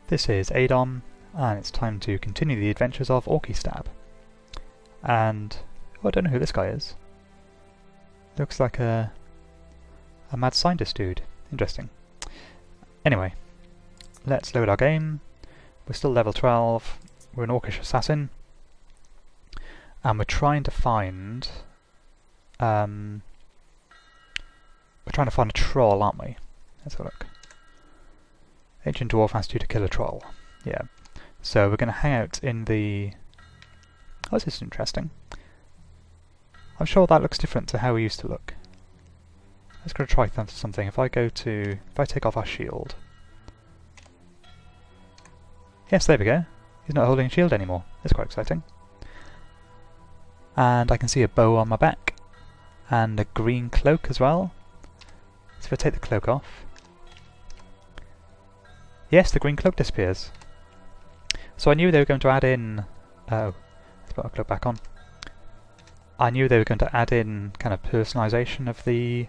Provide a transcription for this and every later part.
This is ADOM, and it's time to continue the adventures of OrcyStab. And oh, I don't know who this guy is. Looks like a mad scientist dude. Interesting. Anyway, let's load our game. We're still level 12. We're an Orcish assassin, and we're trying to find a troll, aren't we? Let's have a look. Ancient dwarf asked you to kill a troll. Yeah. So we're going to hang out in the... Oh, this is interesting. I'm sure that looks different to how we used to look. Let's go try something. If I take off our shield. Yes, there we go. He's not holding a shield anymore. That's quite exciting. And I can see a bow on my back. And a green cloak as well. So if I take the cloak off... Yes, the green cloak disappears. So I knew they were going to add in... Oh, let's put our cloak back on. I knew they were going to add in kind of personalisation of the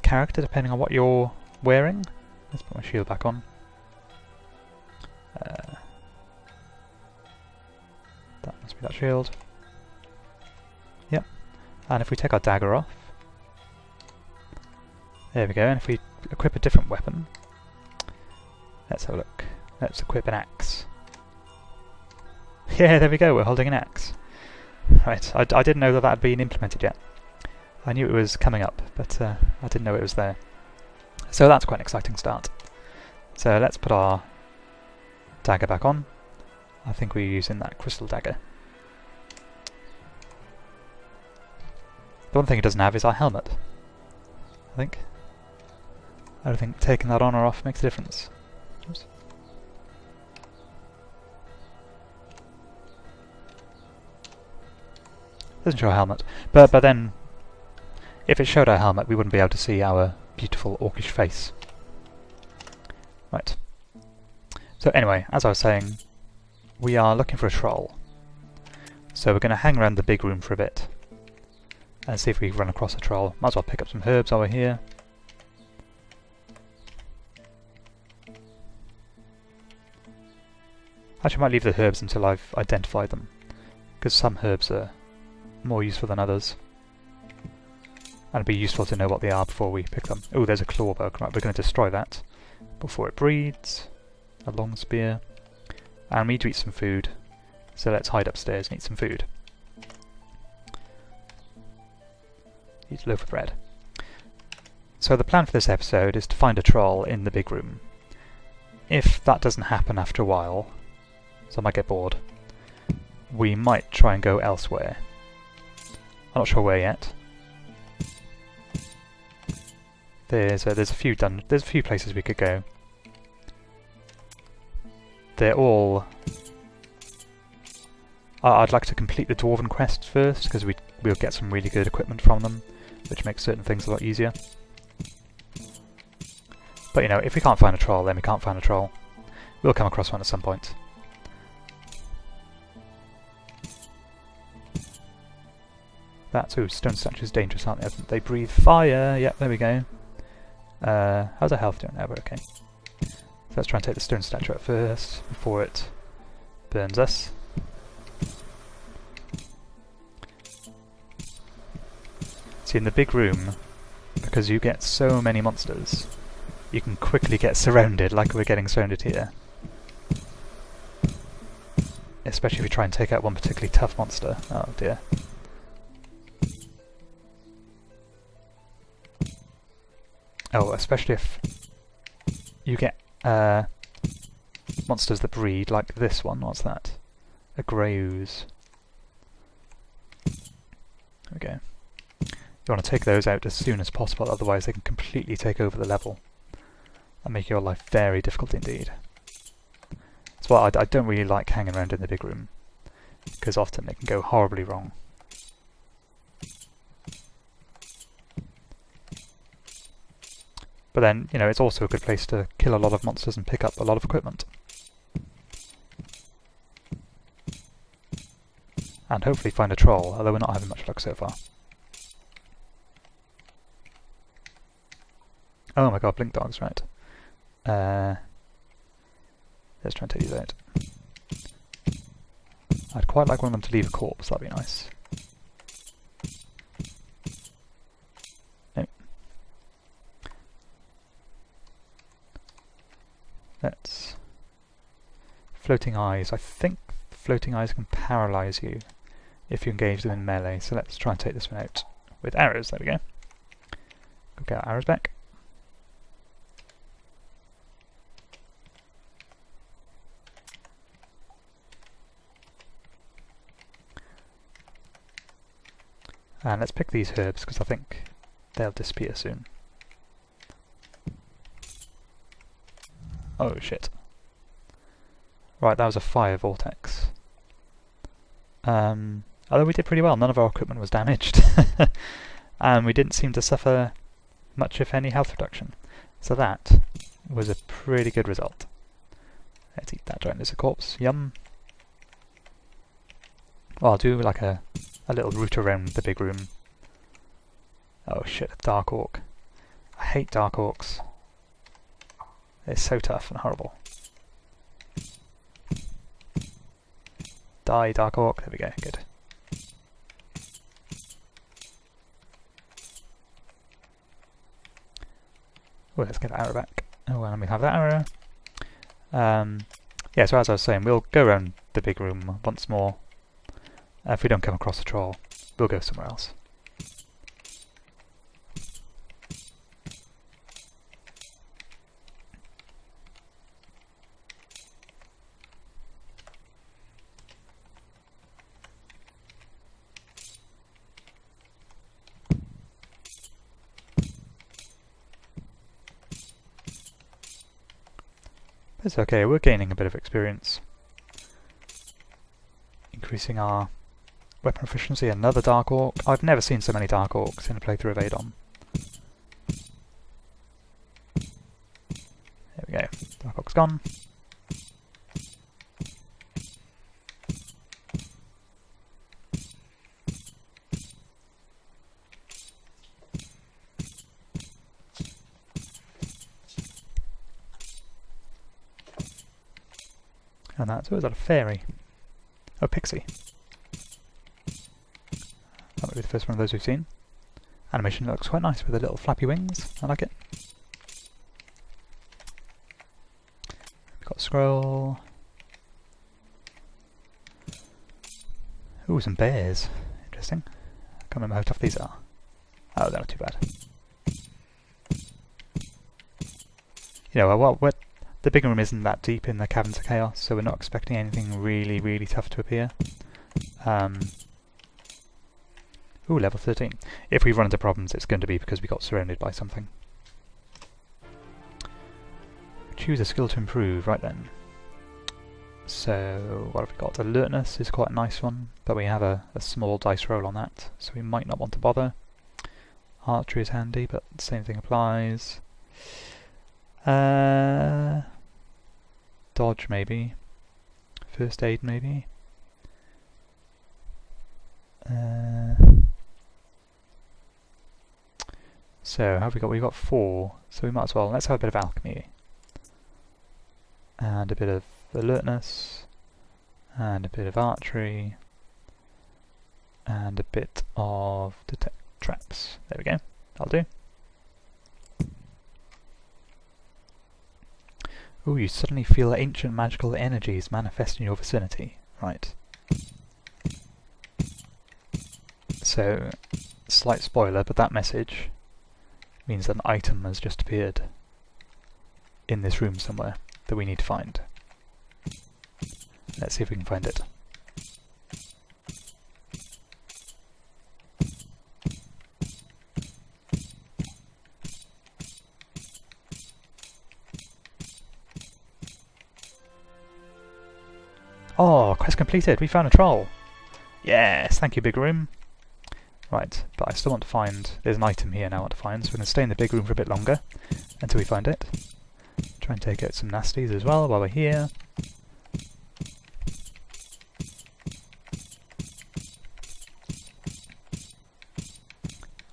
character depending on what you're wearing. Let's put my shield back on. That must be that shield. Yep. And if we take our dagger off... There we go, and if we equip a different weapon... Let's have a look. Let's equip an axe. Yeah, there we go, we're holding an axe. Right, I didn't know that had been implemented yet. I knew it was coming up, but I didn't know it was there. So that's quite an exciting start. So let's put our dagger back on. I think we're using that crystal dagger. The one thing it doesn't have is our helmet, I think. I don't think taking that on or off makes a difference. Oops. Doesn't show a helmet, but then if it showed our helmet we wouldn't be able to see our beautiful orcish face. Right. So anyway, as I was saying, we are looking for a troll. So we're going to hang around the big room for a bit and see if we run across a troll. Might as well pick up some herbs while we're here. Actually, I might leave the herbs until I've identified them, because some herbs are more useful than others. And it'd be useful to know what they are before we pick them. Oh, there's a claw bug. Right, we're going to destroy that before it breeds. A long spear. And we need to eat some food. So let's hide upstairs and eat some food. Eat a loaf of bread. So the plan for this episode is to find a troll in the big room. If that doesn't happen after a while, so I might get bored, we might try and go elsewhere. I'm not sure where yet. There's a few places we could go. They're all... I'd like to complete the Dwarven quests first, because we'll get some really good equipment from them, which makes certain things a lot easier. But you know, if we can't find a troll, then we can't find a troll. We'll come across one at some point. That's... Ooh, stone statues dangerous, aren't they? They breathe fire! Yep, there we go. How's our health doing now? We're okay. So let's try and take the stone statue out first, before it burns us. See, in the big room, because you get so many monsters, you can quickly get surrounded, like we're getting surrounded here. Especially if you try and take out one particularly tough monster. Oh dear. Oh, especially if you get monsters that breed, like this one. What's that? A grey ooze. There we go. You want to take those out as soon as possible, otherwise they can completely take over the level and make your life very difficult indeed. That's why I don't really like hanging around in the big room, because often it can go horribly wrong. But then, you know, it's also a good place to kill a lot of monsters and pick up a lot of equipment. And hopefully find a troll, although we're not having much luck so far. Oh my god, blink dogs, right. Let's try and take these out. I'd quite like one of them to leave a corpse, that'd be nice. Nope. Let's... Floating eyes. I think floating eyes can paralyse you if you engage them in melee, so let's try and take this one out with arrows. There we go. Go get our arrows back. And let's pick these herbs because I think they'll disappear soon. Oh shit. Right, that was a fire vortex. Although we did pretty well, none of our equipment was damaged. And we didn't seem to suffer much, if any, health reduction. So that was a pretty good result. Let's eat that giant lizard corpse. Yum. Well, I'll do like a little route around the big room. Oh shit, a dark orc. I hate dark orcs. They're so tough and horrible. Die, dark orc. There we go, good. Oh, let's get that arrow back. Oh, well, let me have that arrow. Yeah, so as I was saying, we'll go around the big room once more. If we don't come across a troll, we'll go somewhere else. It's okay, we're gaining a bit of experience. Increasing our weapon efficiency. Another dark orc. I've never seen so many dark orcs in a playthrough of ADOM. There we go. Dark orc's gone. And that's, what was that, a fairy? Oh, pixie. That might be the first one of those we've seen. Animation looks quite nice with the little flappy wings. I like it. We've got a scroll. Ooh, some bears. Interesting. I can't remember how tough these are. Oh, they're not too bad. You know, what the big room isn't that deep in the Caverns of Chaos, so we're not expecting anything really, really tough to appear. Ooh, level 13. If we run into problems, it's going to be because we got surrounded by something. Choose a skill to improve, right then. So, what have we got? Alertness is quite a nice one, but we have a small dice roll on that, so we might not want to bother. Archery is handy, but the same thing applies. Dodge maybe. First aid maybe. So, how have we got? We've got 4, so we might as well, let's have a bit of alchemy. And a bit of alertness. And a bit of archery. And a bit of detect traps. There we go, that'll do. Ooh, you suddenly feel ancient magical energies manifest in your vicinity. Right. So, slight spoiler, but that message means that an item has just appeared in this room somewhere that we need to find. Let's see if we can find it. Oh, quest completed! We found a troll! Yes, thank you, big room. Right, but I still want to find... There's an item here now I want to find, so we're going to stay in the big room for a bit longer until we find it. Try and take out some nasties as well while we're here.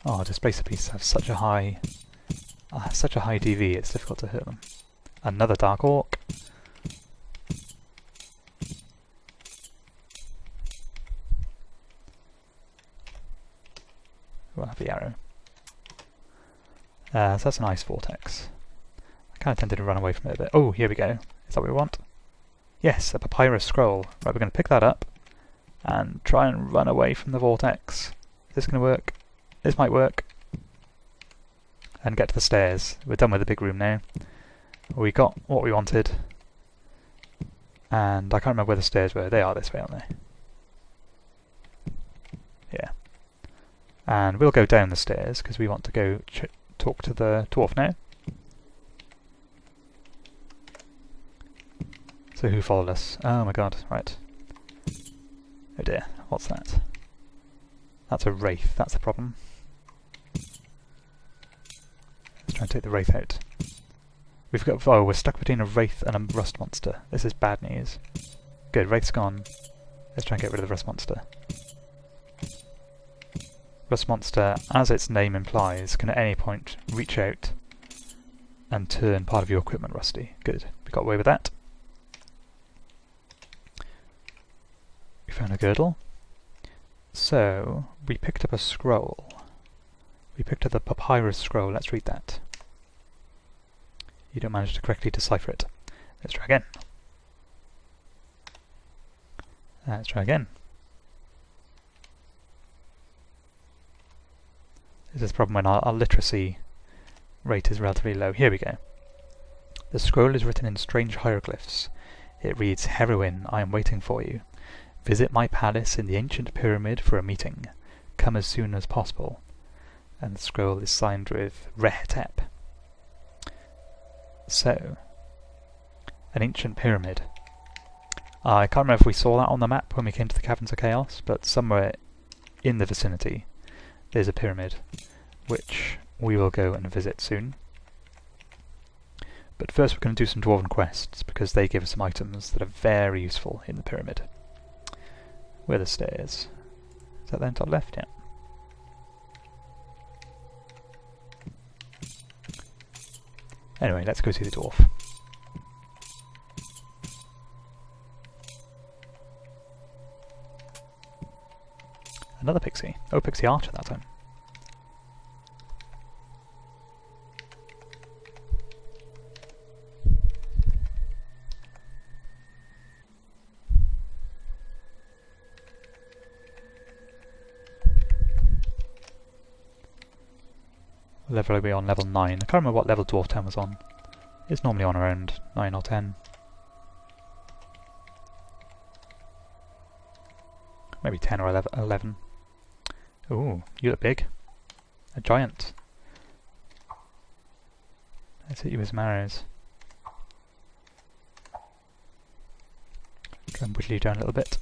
Oh, displacer pieces have such a high DV, it's difficult to hit them. Another dark orc. we'll have the arrow. So that's an ice vortex. I kind of tempted to run away from it a bit. Oh, here we go. Is that what we want? Yes, a papyrus scroll. Right, we're going to pick that up and try and run away from the vortex. Is this going to work? This might work. And get to the stairs. We're done with the big room now. We got what we wanted. And I can't remember where the stairs were. They are this way, aren't they? Yeah. And we'll go down the stairs because we want to go talk to the dwarf now. So who followed us? Oh my god, right. Oh dear, what's that? That's a wraith, that's a problem. Let's try and take the wraith out. We've got, oh, we're stuck between a wraith and a rust monster. This is bad news. Good, wraith's gone. Let's try and get rid of the rust monster. Rust monster, as its name implies, can at any point reach out and turn part of your equipment rusty. Good, we got away with that. We found a girdle. So, we picked up a scroll. We picked up the papyrus scroll, let's read that. You don't manage to correctly decipher it. Let's try again. Let's try again. This is a problem when our literacy rate is relatively low. Here we go. The scroll is written in strange hieroglyphs. It reads, "Heroine, I am waiting for you. Visit my palace in the ancient pyramid for a meeting. Come as soon as possible." And the scroll is signed with Rehetep. So, an ancient pyramid. I can't remember if we saw that on the map when we came to the Caverns of Chaos, but somewhere in the vicinity there's a pyramid, which we will go and visit soon. But first we're going to do some dwarven quests, because they give us some items that are very useful in the pyramid. Where are the stairs? Is that then top left? Yeah. Anyway, let's go see the dwarf. Another pixie. Oh, pixie archer that time. Level will be on level 9. I can't remember what level Dwarf Town was on. It's normally on around 9 or 10. Maybe 10 or 11. Ooh, you look big. A giant. Let's hit you with some arrows. Try and whittle you down a little bit.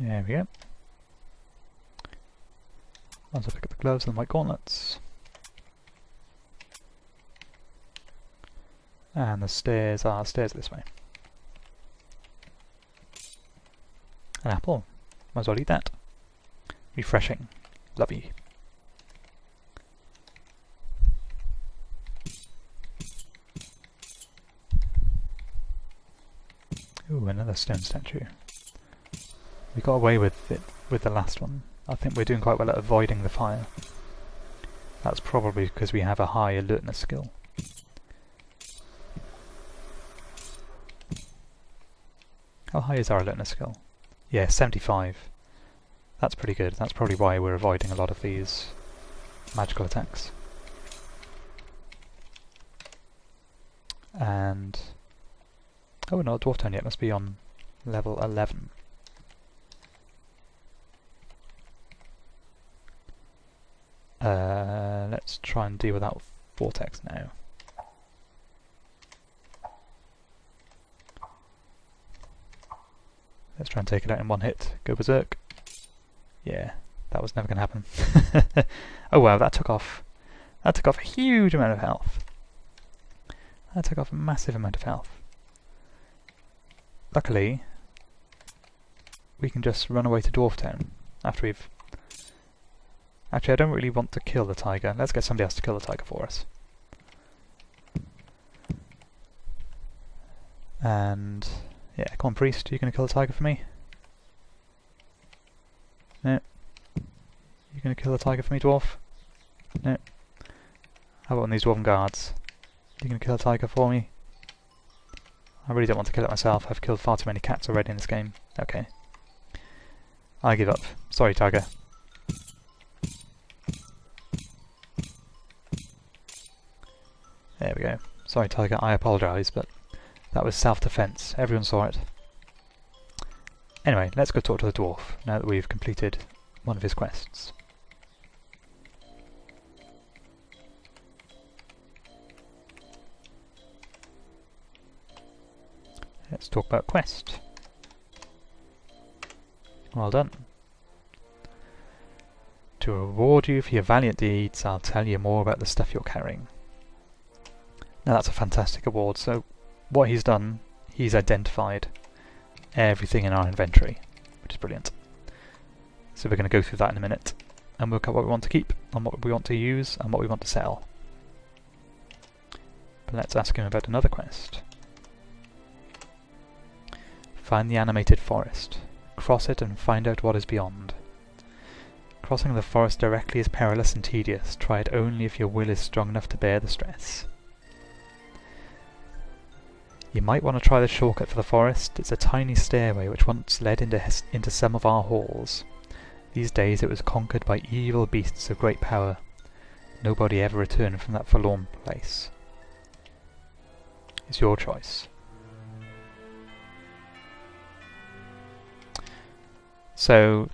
There we go. Once I pick up the gloves and the white gauntlets. And the stairs are stairs this way. An apple. Might as well eat that. Refreshing. Lovely. Ooh, another stone statue. We got away with it with the last one. I think we're doing quite well at avoiding the fire. That's probably because we have a high alertness skill. How high is our alertness skill? Yeah, 75. That's pretty good. That's probably why we're avoiding a lot of these magical attacks. And... oh, we're not Dwarf Town yet. It must be on level 11. Let's try and deal with that vortex now. Let's try and take it out in one hit. Go berserk. Yeah, that was never going to happen. Oh wow, that took off a huge amount of health. That took off a massive amount of health. Luckily, we can just run away to Dwarf Town after Actually, I don't really want to kill the tiger. Let's get somebody else to kill the tiger for us. And yeah, come on, priest, are you going to kill the tiger for me? No. You going to kill the tiger for me, dwarf? No. How about one of these dwarven guards? You going to kill the tiger for me? I really don't want to kill it myself. I've killed far too many cats already in this game. Okay. I give up. Sorry, tiger. There we go. Sorry, tiger, I apologise, but that was self-defence. Everyone saw it. Anyway, let's go talk to the dwarf, now that we've completed one of his quests. Let's talk about quest. Well done. To reward you for your valiant deeds, I'll tell you more about the stuff you're carrying. Now that's a fantastic award, so what he's done, he's identified everything in our inventory, which is brilliant. So we're going to go through that in a minute, and work out what we want to keep, and what we want to use, and what we want to sell. But let's ask him about another quest. Find the animated forest. Cross it and find out what is beyond. Crossing the forest directly is perilous and tedious. Try it only if your will is strong enough to bear the stress. You might want to try the shortcut for the forest. It's a tiny stairway which once led into some of our halls. These days it was conquered by evil beasts of great power. Nobody ever returned from that forlorn place. It's your choice. So,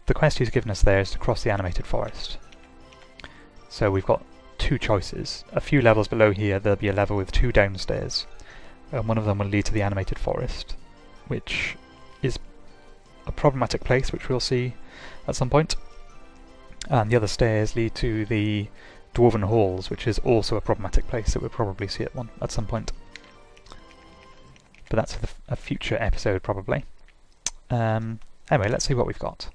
the quest he's given us there is to cross the animated forest. So we've got two choices. A few levels below here there'll be a level with two downstairs. And one of them will lead to the animated forest, which is a problematic place, which we'll see at some point. And the other stairs lead to the Dwarven Halls, which is also a problematic place that we'll probably see at some point. But that's for a future episode, probably. Anyway, let's see what we've got.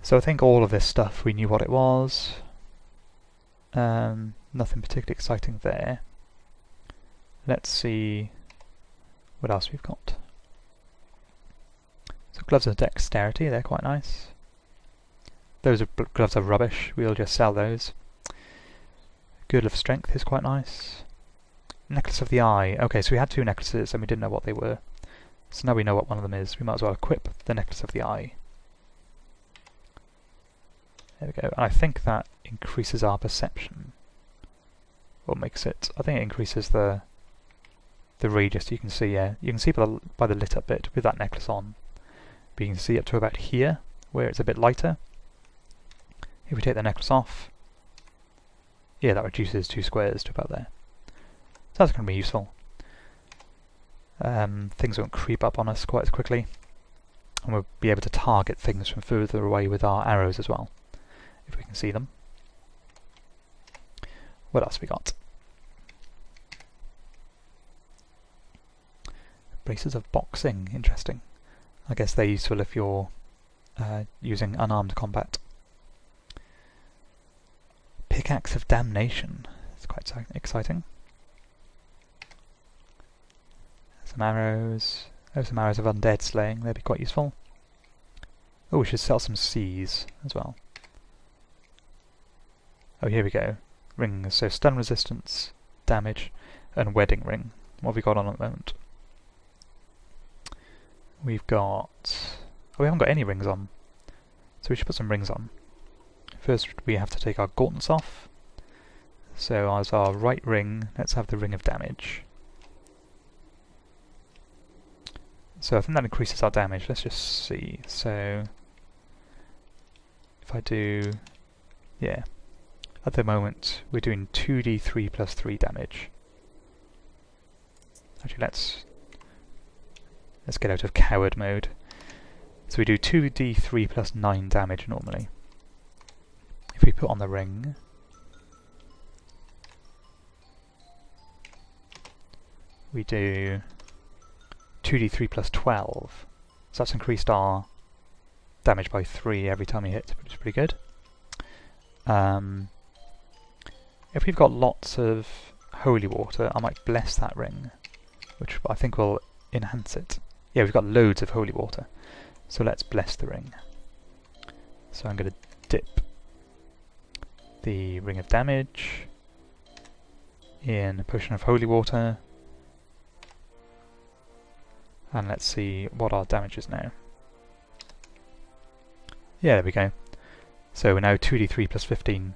So I think all of this stuff, we knew what it was. Nothing particularly exciting there. Let's see what else we've got. So gloves of dexterity, they're quite nice. Those are gloves of rubbish, we'll just sell those. Girdle of strength is quite nice. Necklace of the eye. Okay, so we had two necklaces and we didn't know what they were. So now we know what one of them is. We might as well equip the necklace of the eye. There we go. And I think that increases our perception. Or makes it... I think it increases the radius. You can see, yeah. You can see by the lit up bit with that necklace on. But you can see up to about here, where it's a bit lighter. If we take the necklace off, yeah, that reduces 2 squares to about there. So that's going to be useful. Things won't creep up on us quite as quickly. And we'll be able to target things from further away with our arrows as well, if we can see them. What else we got? Braces of boxing, interesting. I guess they're useful if you're using unarmed combat. Pickaxe of damnation, it's quite exciting. Some arrows. Oh, some arrows of undead slaying, they'd be quite useful. Oh, we should sell some C's as well. Oh, here we go. Rings, so stun resistance, damage, and wedding ring. What have we got on at the moment? We've got... oh, we haven't got any rings on. So we should put some rings on. First we have to take our gauntlets off. So as our right ring, let's have the ring of damage. So I think that increases our damage. Let's just see. So if I do... yeah. At the moment we're doing 2d3 plus 3 damage. Actually let's get out of coward mode. So we do 2d3 plus 9 damage normally. If we put on the ring, we do 2d3 plus 12. So that's increased our damage by 3 every time you hit, which is pretty good. If we've got lots of holy water, I might bless that ring, which I think will enhance it. Yeah, we've got loads of holy water, so let's bless the ring. So I'm going to dip the ring of damage in a potion of holy water, and let's see what our damage is now. Yeah, there we go. So we're now 2d3 plus 15.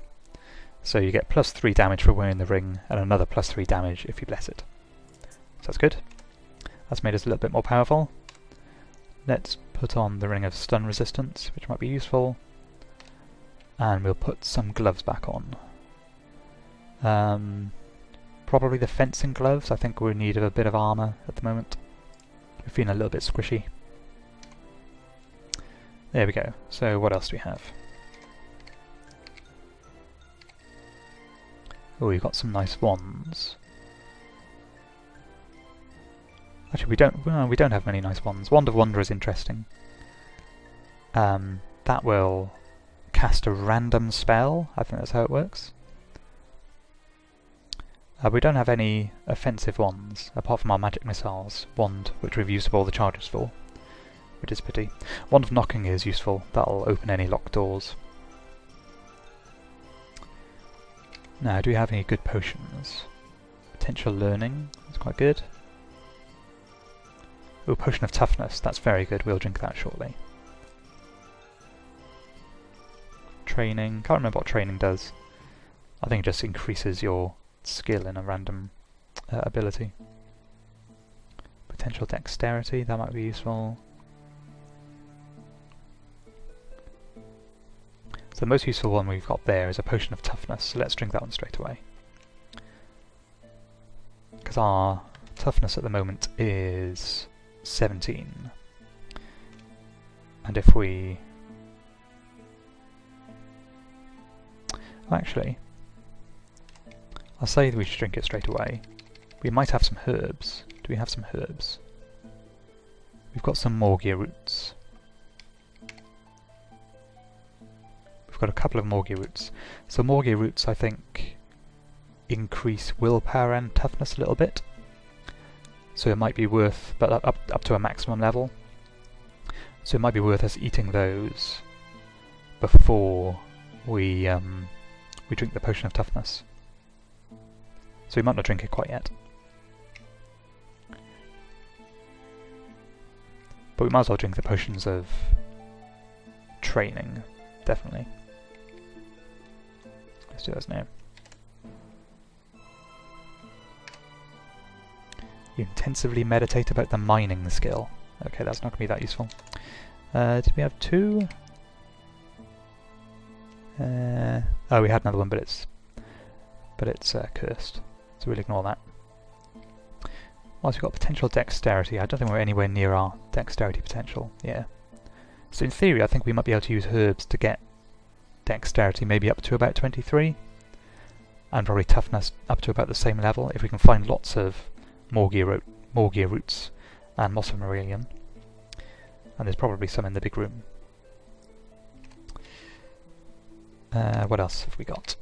So you get plus 3 damage for wearing the ring, and another plus 3 damage if you bless it. So that's good. That's made us a little bit more powerful. Let's put on the ring of stun resistance, which might be useful. And we'll put some gloves back on. Probably the fencing gloves. I think we're in need of a bit of armour at the moment. We're feeling a little bit squishy. There we go. So what else do we have? Oh, we've got some nice wands. Actually, we don't have many nice wands. Wand of Wonder is interesting. That will cast a random spell. I think that's how it works. We don't have any offensive wands, apart from our magic missiles wand, which we've used up all the charges for, which is a pity. Wand of Knocking is useful. That'll open any locked doors. Now, do we have any good potions? Potential Learning, that's quite good. Oh, Potion of Toughness, that's very good, we'll drink that shortly. Training, can't remember what training does. I think it just increases your skill in a random ability. Potential Dexterity, that might be useful. So the most useful one we've got there is a Potion of Toughness, so let's drink that one straight away. Because our toughness at the moment is 17. And if we... Actually, I'll say that we should drink it straight away. We might have some herbs. Do we have some herbs? We've got some Morgia roots. We've got a couple of Morgia roots. So Morgia roots, I think, increase willpower and toughness a little bit. So it might be worth, but up to a maximum level. So it might be worth us eating those before we drink the Potion of Toughness. So we might not drink it quite yet. But we might as well drink the potions of training, definitely. Let's do those now. You intensively meditate about the mining skill. Okay, that's not going to be that useful. Did we have 2? Oh, we had another one, but it's cursed, so we'll ignore that. Whilst we've got potential dexterity, I don't think we're anywhere near our dexterity potential. Yeah. So in theory, I think we might be able to use herbs to get dexterity maybe up to about 23, and probably toughness up to about the same level if we can find lots of Morgia roots and Moss of Meridian. And there's probably some in the big room. What else have we got?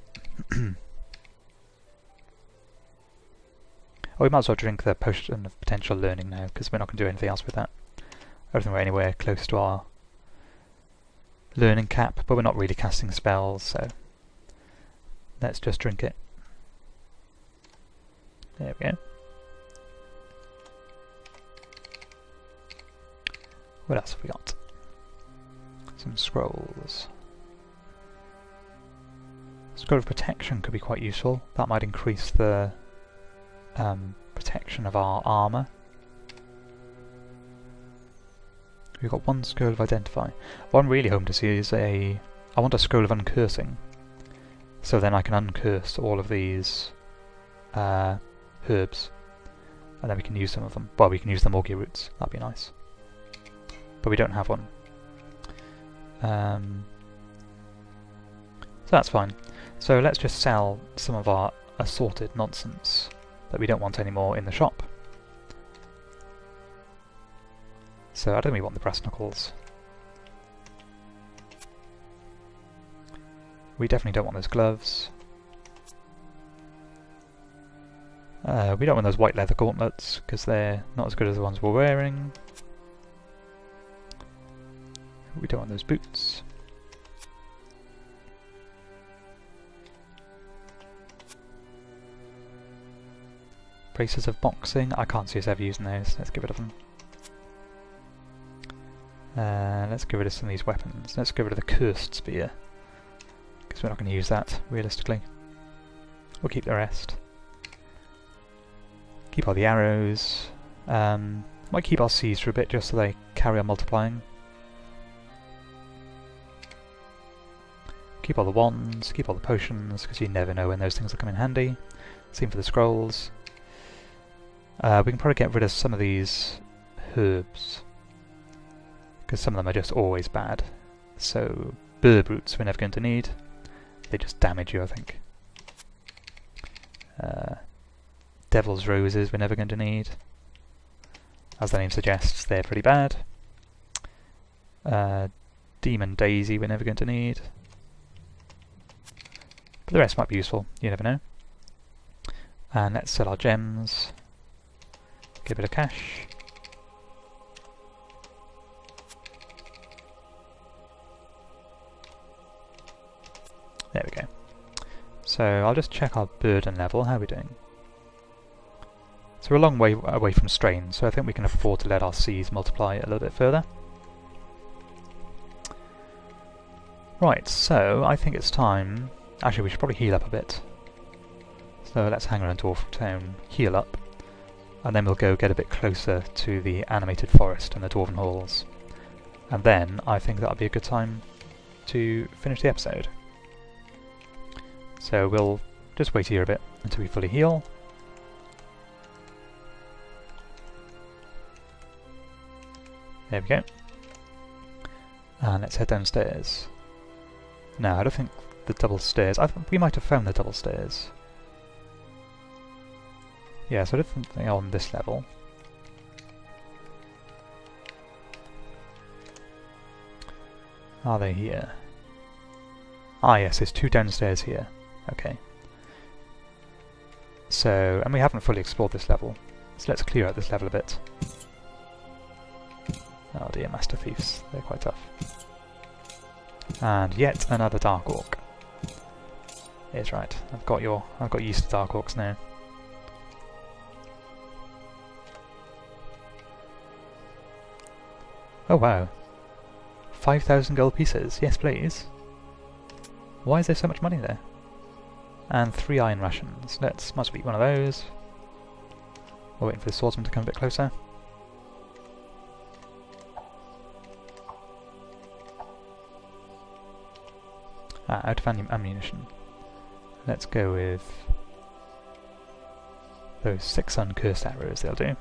Oh, we might as well drink the Potion of Potential Learning now, because we're not going to do anything else with that. I don't think we're anywhere close to our learning cap, but we're not really casting spells, so let's just drink it. There we go. What else have we got? Some scrolls. Scroll of Protection could be quite useful. That might increase the protection of our armour. We've got 1 Scroll of Identify. What I'm really hoping to see is I want a Scroll of Uncursing. So then I can uncurse all of these herbs. And then we can use some of them. Well, we can use the Morgia roots. That'd be nice. But we don't have one. So that's fine. So let's just sell some of our assorted nonsense that we don't want anymore in the shop. So I don't really want the brass knuckles. We definitely don't want those gloves. We don't want those white leather gauntlets, because they're not as good as the ones we're wearing. We don't want those boots. Braces of boxing, I can't see us ever using those, let's get rid of them. Let's get rid of some of these weapons. Let's get rid of the cursed spear, because we're not going to use that, realistically. We'll keep the rest. Keep all the arrows. Might keep our C's for a bit, just so they carry on multiplying. Keep all the wands, keep all the potions, because you never know when those things will come in handy. Same for the scrolls. We can probably get rid of some of these herbs, because some of them are just always bad. So, burb roots we're never going to need. They just damage you, I think. Devil's roses we're never going to need. As the name suggests, they're pretty bad. Demon daisy we're never going to need. But the rest might be useful, you never know. And let's sell our gems. Get a bit of cash. There we go. So I'll just check our burden level. How are we doing? So we're a long way away from strain, so I think we can afford to let our C's multiply a little bit further. Right, so I think it's time... Actually, we should probably heal up a bit. So let's hang around Dwarf Town, heal up, and then we'll go get a bit closer to the animated forest and the Dwarven Halls. And then I think that'll be a good time to finish the episode. So we'll just wait here a bit until we fully heal. There we go. And let's head downstairs. No, I don't think the double stairs... we might have found the double stairs. Yeah, so I don't think they're on this level. Are they here? Ah yes, there's two downstairs here. Okay. So, and we haven't fully explored this level, so let's clear out this level a bit. Oh dear, Master Thieves, they're quite tough. And yet another Dark Orc. It's right, I've got used to Dark Orcs now. Oh wow. 5,000 gold pieces, yes please. Why is there so much money there? And 3 iron rations. Must be one of those. We're waiting for the swordsman to come a bit closer. Out of ammunition. Let's go with those 6 uncursed arrows, they'll do.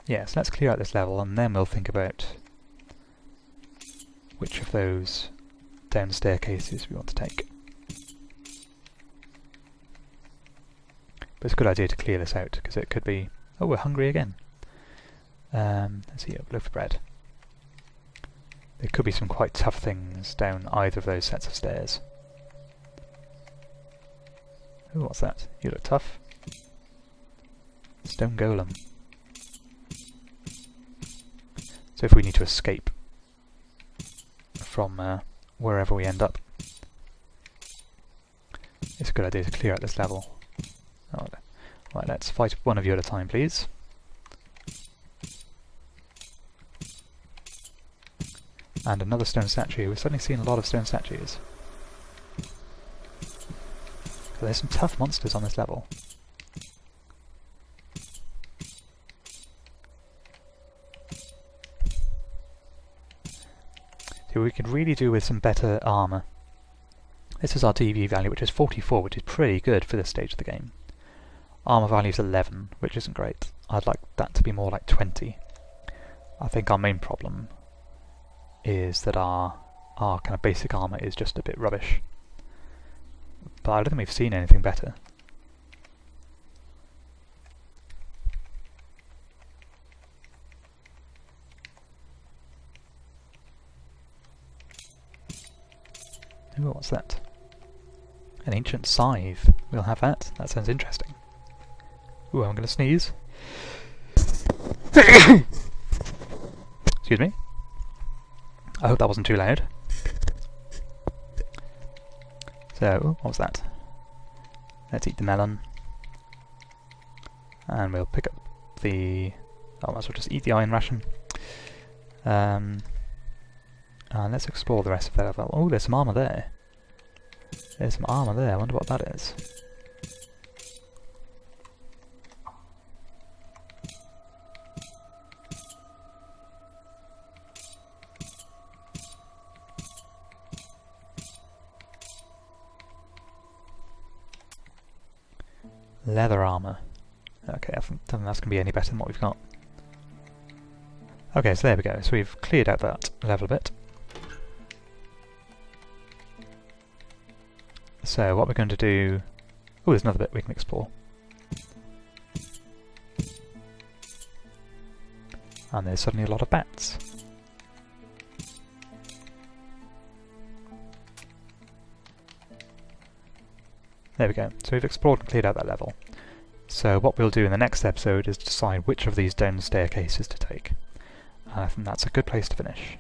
Yes, let's clear out this level and then we'll think about which of those down staircases we want to take. But it's a good idea to clear this out, because it could be... Oh, we're hungry again. Let's see, a loaf of bread. There could be some quite tough things down either of those sets of stairs. Oh, what's that? You look tough. Stone golem. So if we need to escape from wherever we end up, it's a good idea to clear out this level. Oh, right, let's fight one of you at a time, please. And another stone statue. We've suddenly seen a lot of stone statues. So there's some tough monsters on this level. So we could really do with some better armour. This is our DV value, which is 44, which is pretty good for this stage of the game. Armour value is 11, which isn't great. I'd like that to be more like 20. I think our main problem is that our kind of basic armour is just a bit rubbish. But I don't think we've seen anything better. Ooh, what's that? An ancient scythe. We'll have that. That sounds interesting. Ooh, I'm gonna sneeze. Excuse me. I hope that wasn't too loud. So, ooh, what was that? Let's eat the melon. And we'll pick up the... oh, might as well just eat the iron ration. And let's explore the rest of the level. Oh, there's some armour there. There's some armour there. I wonder what that is. Leather armour. Okay, I don't think that's going to be any better than what we've got. Okay, so there we go. So we've cleared out that level a bit. So what we're going to do... oh, there's another bit we can explore. And there's suddenly a lot of bats. There we go. So we've explored and cleared out that level. So what we'll do in the next episode is decide which of these down staircases to take. I think that's a good place to finish.